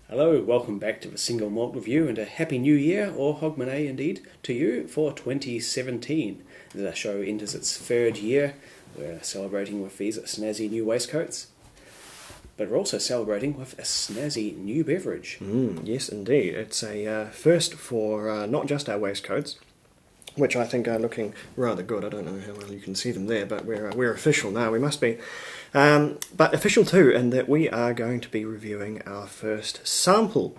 Hello, welcome back to the Single Malt Review and a Happy New Year, or Hogmanay indeed, to you for 2017. The show enters its third year. We're celebrating with these snazzy new waistcoats, but we're also celebrating with a snazzy new beverage. Yes, indeed. It's a first for not just our waistcoats, which I think are looking rather good. I don't know how well you can see them there, but we're official now. We must be. But official too, in that we are going to be reviewing our first sample.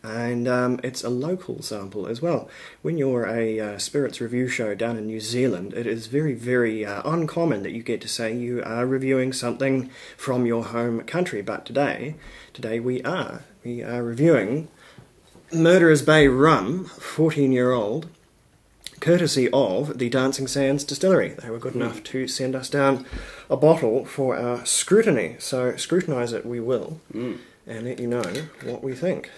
And it's a local sample as well. When you're a spirits review show down in New Zealand, it is very, very uncommon that you get to say you are reviewing something from your home country. But today we are reviewing Murderer's Bay Rum, 14-year-old, courtesy of the Dancing Sands Distillery. They were good enough to send us down a bottle for our scrutiny. So scrutinise it we will, and let you know what we think.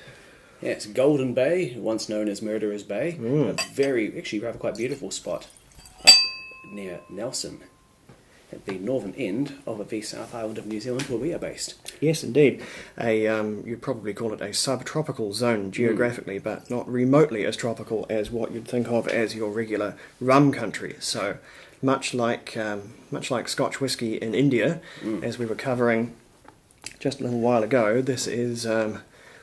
Yeah, it's Golden Bay, once known as Murderer's Bay. A very, actually rather quite beautiful spot up near Nelson, at the northern end of the South Island of New Zealand, where we are based. Yes, indeed. You'd probably call it a subtropical zone geographically, but not remotely as tropical as what you'd think of as your regular rum country. So, much like Scotch whisky in India, as we were covering just a little while ago, this is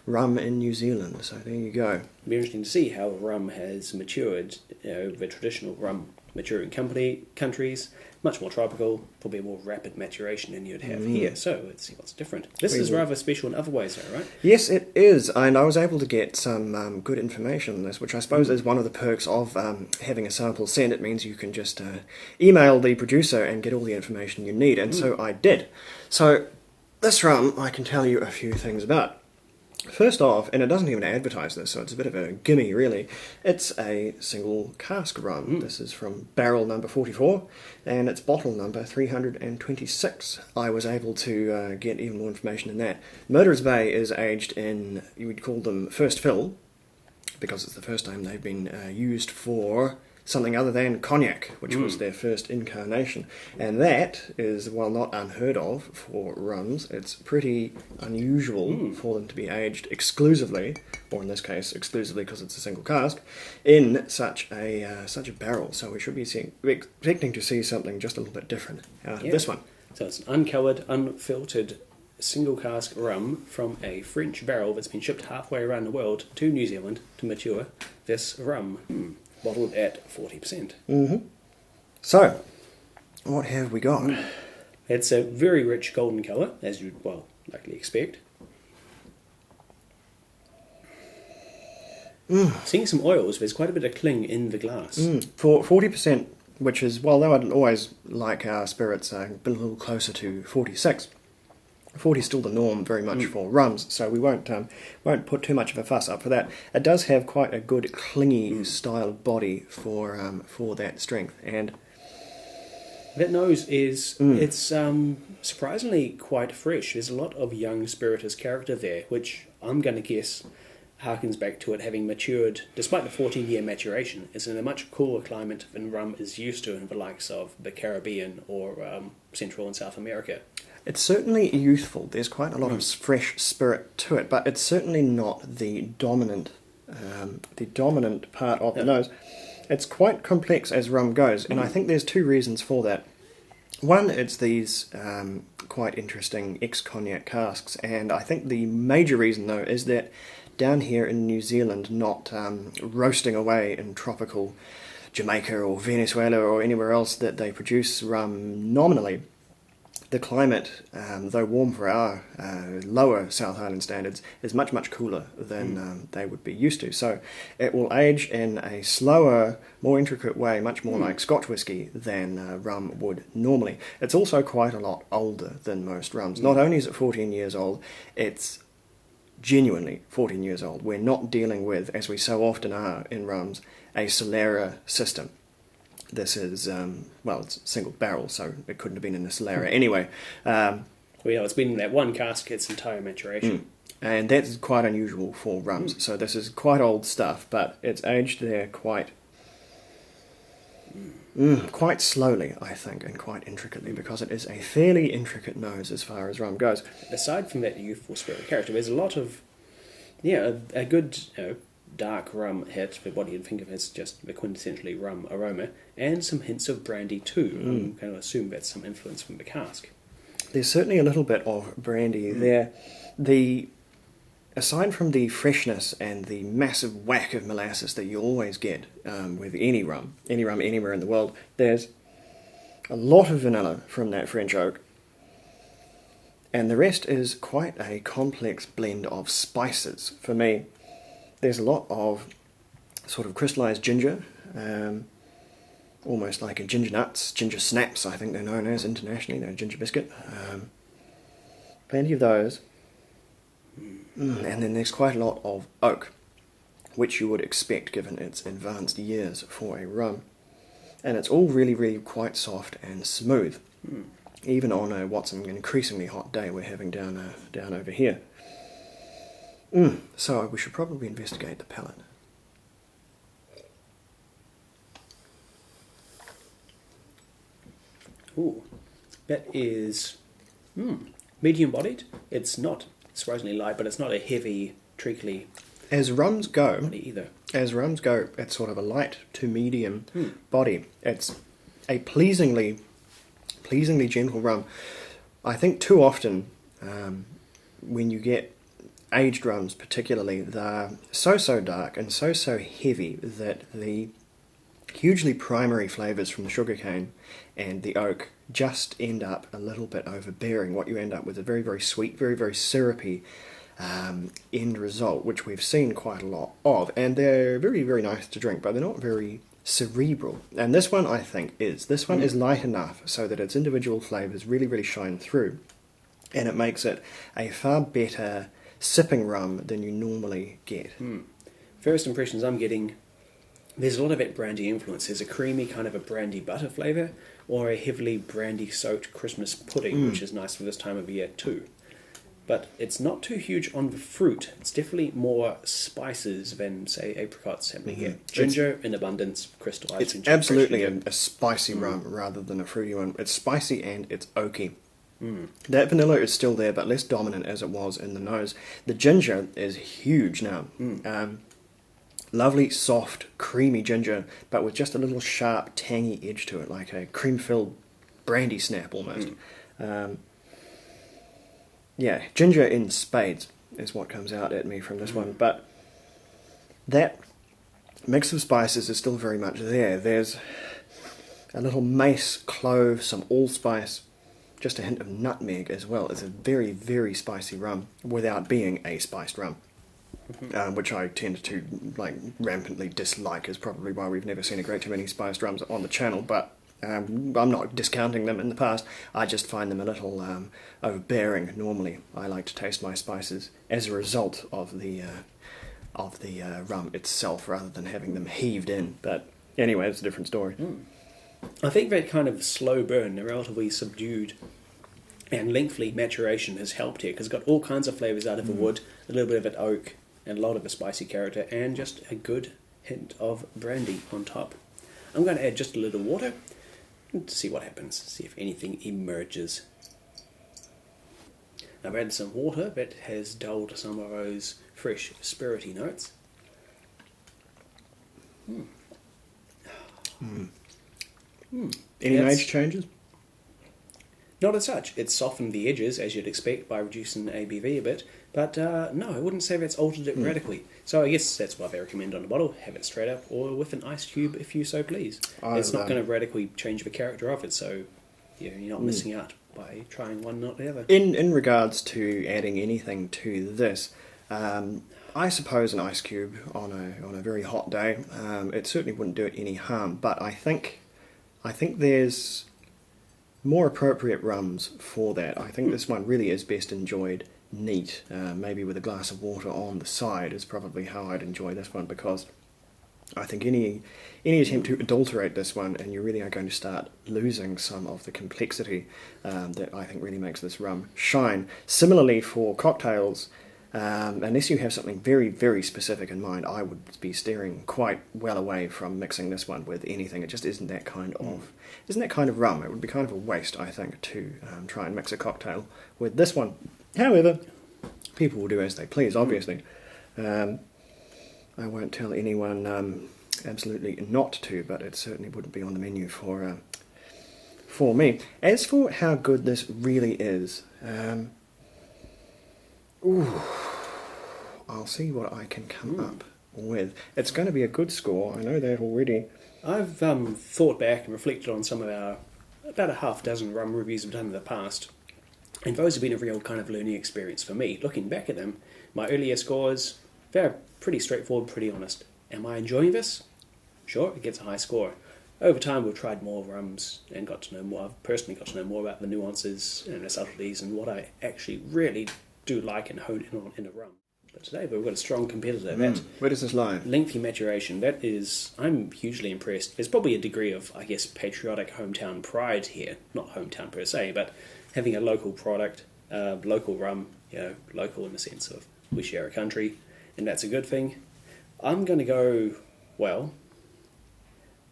rum in New Zealand. So there you go. It'll be interesting to see how rum has matured. The traditional rum maturing countries, much more tropical, probably a more rapid maturation than you'd have here. So let's see what's different. This is rather special in other ways, though, right? Yes, it is, and I was able to get some good information on this, which I suppose is one of the perks of having a sample sent. It means you can just email the producer and get all the information you need, and so I did. So this rum, I can tell you a few things about. First off, and it doesn't even advertise this, so it's a bit of a gimme really, it's a single cask rum. This is from barrel number 44, and it's bottle number 326. I was able to get even more information than that. Murderer's Bay is aged in, you would call them first fill, because it's the first time they've been used for something other than cognac, which was their first incarnation. And that is, while not unheard of for rums, it's pretty unusual for them to be aged exclusively, or in this case exclusively because it's a single cask, in such a barrel. So we should be expecting to see something just a little bit different out of this one. So it's an uncoloured, unfiltered, single cask rum from a French barrel that's been shipped halfway around the world to New Zealand to mature this rum. Bottled at 40%. So, what have we got? It's a very rich golden colour, as you'd, likely expect. Seeing some oils, there's quite a bit of cling in the glass. For 40%, which is, though I'd always like our spirits a little closer to 46, 40 is still the norm very much for rums, so we won't put too much of a fuss up for that. It does have quite a good clingy style body for that strength, and that nose is it's surprisingly quite fresh. There's a lot of young spiritist character there, which I'm going to guess harkens back to it having matured, despite the 14-year maturation, is in a much cooler climate than rum is used to in the likes of the Caribbean or Central and South America. It's certainly youthful. There's quite a lot of fresh spirit to it, but it's certainly not the dominant part of the nose. It's quite complex as rum goes, and I think there's two reasons for that. One, it's these quite interesting ex-cognac casks, and I think the major reason, though, is that down here in New Zealand, not roasting away in tropical Jamaica or Venezuela or anywhere else that they produce rum nominally, the climate, though warm for our lower South Island standards, is much, much cooler than they would be used to. So it will age in a slower, more intricate way, much more like Scotch whisky than rum would normally. It's also quite a lot older than most rums. Not only is it 14 years old, it's genuinely 14 years old. We're not dealing with, as we so often are in rums, a solera system. This is, it's single barrel, so it couldn't have been in a solera anyway. It's been in that one cask its entire maturation. And that's quite unusual for rums. So this is quite old stuff, but it's aged there quite slowly, I think, and quite intricately, because it is a fairly intricate nose as far as rum goes. Aside from that youthful spirit character, there's a lot of Yeah, a good dark rum hit for what you'd think of as just the quintessentially rum aroma, and some hints of brandy too. I'm going to assume that's some influence from the cask. There's certainly a little bit of brandy there. Aside from the freshness and the massive whack of molasses that you always get with any rum anywhere in the world, there's a lot of vanilla from that French oak. And the rest is quite a complex blend of spices. For me, there's a lot of sort of crystallized ginger, almost like a ginger nuts, ginger snaps, I think they're known as internationally, they're a ginger biscuit. Plenty of those. And then there's quite a lot of oak, which you would expect given its advanced years for a rum. And it's all really, really quite soft and smooth. Even on what's an increasingly hot day we're having down over here. So we should probably investigate the palate. Ooh, that is medium-bodied. It's not surprisingly light, but it's not a heavy, treacly As rums go, body either. It's sort of a light to medium body. It's a pleasingly gentle rum. I think too often when you get aged rums particularly, they're so dark and so heavy that the hugely primary flavours from the sugarcane and the oak just end up a little bit overbearing. What you end up with is a very, very sweet, very, very syrupy end result, which we've seen quite a lot of. And they're very, very nice to drink, but they're not very cerebral. And this one, I think, is. This one is light enough so that its individual flavours really, really shine through. And it makes it a far better sipping rum than you normally get. First impressions I'm getting, there's a lot of that brandy influence. There's a creamy kind of a brandy butter flavour, or a heavily brandy soaked Christmas pudding, which is nice for this time of year too. But it's not too huge on the fruit. It's definitely more spices than, say, apricots happening here. Ginger in abundance, crystallized It's ginger. absolutely a spicy rum rather than a fruity one. It's spicy and it's oaky. That vanilla is still there, but less dominant as it was in the nose. The ginger is huge now. Lovely, soft, creamy ginger, but with just a little sharp, tangy edge to it, like a cream-filled brandy snap almost. Yeah, ginger in spades is what comes out at me from this one, but that mix of spices is still very much there. There's a little mace, clove, some allspice, just a hint of nutmeg as well. It's a very, very spicy rum without being a spiced rum. Which I tend to rampantly dislike, is probably why we've never seen a great too many spiced rums on the channel, but I'm not discounting them in the past. I just find them a little overbearing normally. I like to taste my spices as a result of the rum itself rather than having them heaved in, but anyway, it's a different story. I think that kind of slow burn, a relatively subdued and lengthy maturation has helped here, because it's got all kinds of flavours out of the wood, a little bit of it oak, and a lot of a spicy character, and just a good hint of brandy on top. I'm going to add just a little water to see what happens, see if anything emerges. I've added some water that has dulled some of those fresh, spirity notes. Any age changes? Not as such. It's softened the edges, as you'd expect, by reducing the ABV a bit. But no, I wouldn't say that's altered it radically. So I guess that's what they recommend on the bottle. Have it straight up, or with an ice cube if you so please. It's not going to radically change the character of it, so you're not missing out by trying one, not the other. In regards to adding anything to this, I suppose an ice cube on a very hot day, it certainly wouldn't do it any harm. But I think there's more appropriate rums for that. I think this one really is best enjoyed neat, maybe with a glass of water on the side is probably how I'd enjoy this one, because I think any attempt to adulterate this one and you really are going to start losing some of the complexity that I think really makes this rum shine. Similarly for cocktails, unless you have something very, very specific in mind, I would be steering quite well away from mixing this one with anything. It just isn't that kind of rum. It would be kind of a waste, I think, to try and mix a cocktail with this one. However, people will do as they please, obviously. I won't tell anyone absolutely not to, but it certainly wouldn't be on the menu for me. As for how good this really is, I'll see what I can come up with. It's going to be a good score, I know that already. I've thought back and reflected on some of our about a half dozen rum reviews we've done in the past, and those have been a real kind of learning experience for me. Looking back at them, my earlier scores, they're pretty straightforward, pretty honest. Am I enjoying this? Sure, it gets a high score. Over time, we've tried more rums and got to know more. I've personally got to know more about the nuances and the subtleties and what I actually really do like and hone in on in a rum. But today we've got a strong competitor. Where does this lie? Lengthy maturation. That is, I'm hugely impressed. There's probably a degree of, I guess, patriotic hometown pride here. Not hometown per se, but having a local product, local rum, local in the sense of we share a country, and that's a good thing. I'm going to go,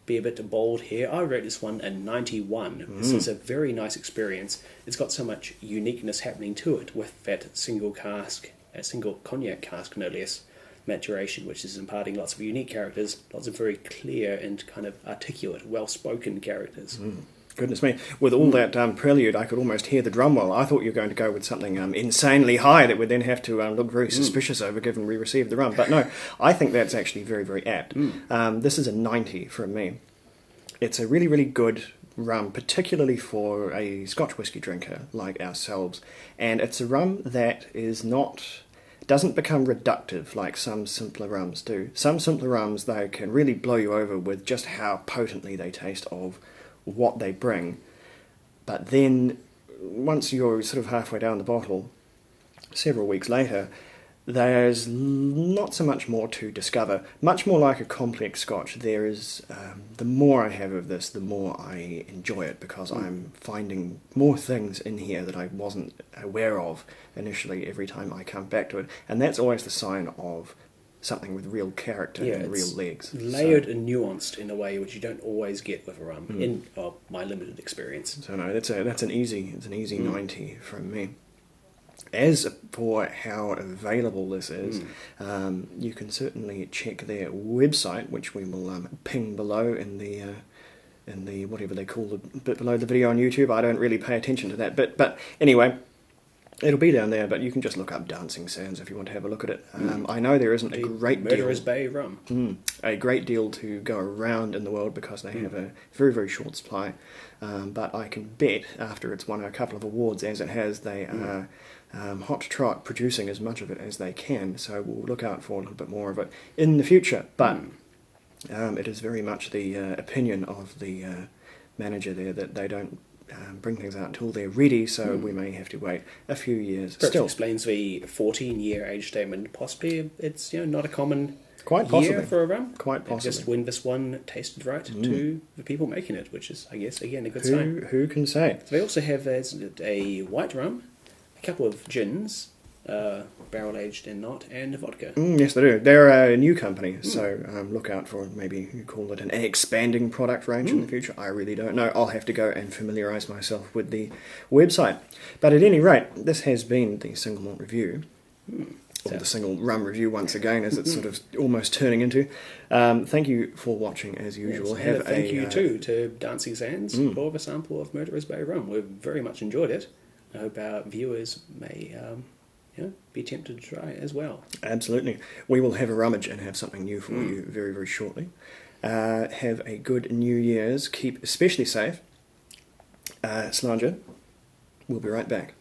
be a bit bold here. I rate this one a 91. This is a very nice experience. It's got so much uniqueness happening to it with that single cask, a single cognac cask no less, maturation, which is imparting lots of unique characters, lots of very clear and kind of articulate, well-spoken characters. Goodness me. With all that prelude, I could almost hear the drum roll. I thought you were going to go with something insanely high that would then have to look very suspicious over given we received the rum. But no, I think that's actually very, very apt. This is a 90 from me. It's a really, really good rum, particularly for a Scotch whisky drinker like ourselves. And it's a rum that doesn't become reductive like some simpler rums do. Some simpler rums, though, can really blow you over with just how potently they taste of what they bring. But then, once you're sort of halfway down the bottle, several weeks later, there's not so much more to discover. Much more like a complex Scotch, there is, the more I have of this, the more I enjoy it, because I'm finding more things in here that I wasn't aware of initially every time I come back to it. And that's always the sign of something with real character and real legs. Layered and nuanced in a way which you don't always get with a rum, in my limited experience. So no, that's an easy 90 from me. As for how available this is, you can certainly check their website, which we will ping below in the whatever they call the bit below the video on YouTube. I don't really pay attention to that bit, but anyway, it'll be down there. But you can just look up Dancing Sands if you want to have a look at it. I know there isn't a great Murderer's Bay rum. A great deal to go around in the world because they have a very, very short supply. But I can bet after it's won a couple of awards, as it has, they are hot to trot producing as much of it as they can. So we'll look out for a little bit more of it in the future. But it is very much the opinion of the manager there that they don't bring things out until they're ready, so we may have to wait a few years. Perhaps still explains the 14-year age statement. Possibly it's not a common quite possibly year for a rum. Quite possibly. Just when this one tasted right to the people making it, which is, I guess, again, a good sign. Who can say? So they also have a white rum, a couple of gins, barrel-aged and not, and vodka. Yes, they do. They're a new company, so look out for, maybe you call it an expanding product range in the future. I really don't know. I'll have to go and familiarise myself with the website. But at any rate, this has been the Single Malt Review. Or the Single Rum Review once again, as it's sort of almost turning into. Thank you for watching, as usual. Yes, and thank you too to Dancing Sands for the sample of Murderer's Bay rum. We've very much enjoyed it. I hope our viewers may be tempted to try it as well. Absolutely. We will have a rummage and have something new for you very, very shortly. Have a good New Year's. Keep especially safe. Slanger, we'll be right back.